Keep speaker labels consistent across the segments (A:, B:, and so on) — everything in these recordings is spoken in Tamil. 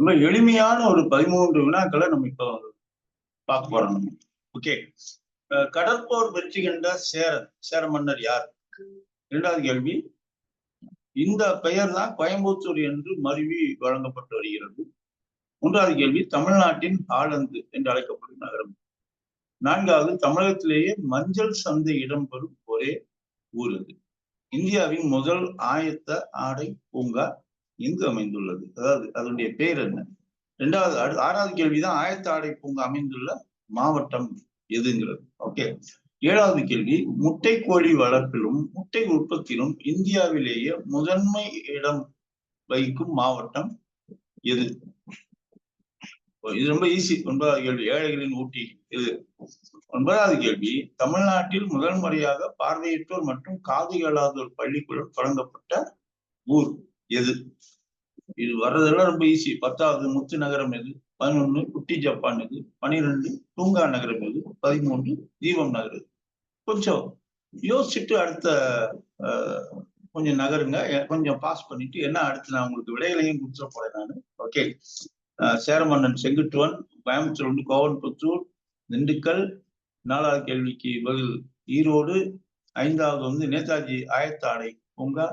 A: ரொம்ப எளிமையான ஒரு 13 வினாக்களை நம்ம இப்போ பார்க்க போறோம். ஓகே, கடற்போர் வெற்றி கண்ட சேர மன்னர் யார்? இரண்டாவது கேள்வி, இந்த பெயர் தான் கோயம்புத்தூர் என்று மருவி வழங்கப்பட்டு வருகிறது. மூன்றாவது கேள்வி, தமிழ்நாட்டின் ஆலந்து என்று அழைக்கப்படும் நகரம். நான்காவது, தமிழகத்திலேயே மஞ்சள் சந்தை இடம்பெறும் ஒரே ஊர் அது. இந்தியாவின் முதல் ஆயத்த ஆடை பூங்கா எங்கு அமைந்துள்ளது? அதாவது அதனுடைய பெயர் என்ன? ஆறாவது கேள்விதான், ஆயத்த ஆடை பூங்கா அமைந்துள்ள மாவட்டம் எதுங்கிறது. ஓகே, ஏழாவது கேள்வி, முட்டை கோழி வளர்ப்பிலும் முட்டை உற்பத்தியிலும் இந்தியாவிலேயே முதன்மை இடம் வகிக்கும் மாவட்டம் எது? இது ரொம்ப ஈஸி. 9வது கேள்வி, ஏழைகளின் ஊட்டி எது? 9வது கேள்வி, தமிழ்நாட்டில் முதல் முறையாக பார்வையற்றோர் மற்றும் காது கேளாதோர் பள்ளிக்கூடம் தொடங்கப்பட்ட ஊர் எது? இது வர்றதெல்லாம் ரொம்ப ஈஸி. 10வது முத்து நகரம் எது? 11 குட்டி ஜப்பான் எது? 12 தூங்கா நகரம் எது? 13 தீபம் நகரம். கொஞ்சம் யோசிச்சுட்டு அடுத்த கொஞ்சம் நகருங்க, கொஞ்சம் பாஸ் பண்ணிட்டு என்ன அடுத்து நான் உங்களுக்கு விடைகளையும் கொடுத்துட போறேன் நான். ஓகே, சேரமன்னன் செங்குட்டுவன், கோயம்புத்தூர் கோவன்புத்தூர், திண்டுக்கல். 4வது கேள்விக்கு பதில் ஈரோடு. 5வது நேதாஜி ஆயத்த ஆடை பூங்கா.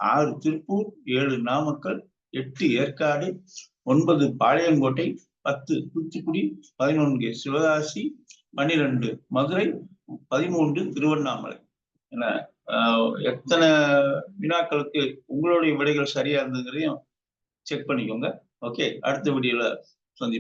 A: 6 திருப்பூர், 7 நாமக்கல், 8 ஏற்காடு, 9 பாளையங்கோட்டை, 10 தூத்துக்குடி, 11 சிவகாசி, 12 மதுரை, 13 திருவண்ணாமலை. என்ன எத்தனை வினாக்களுக்கு உங்களுடைய விடைகள் சரியா இருந்ததுங்கிறதையும் செக் பண்ணிக்கோங்க. ஓகே, அடுத்த வீடியோல சந்திப்போம்.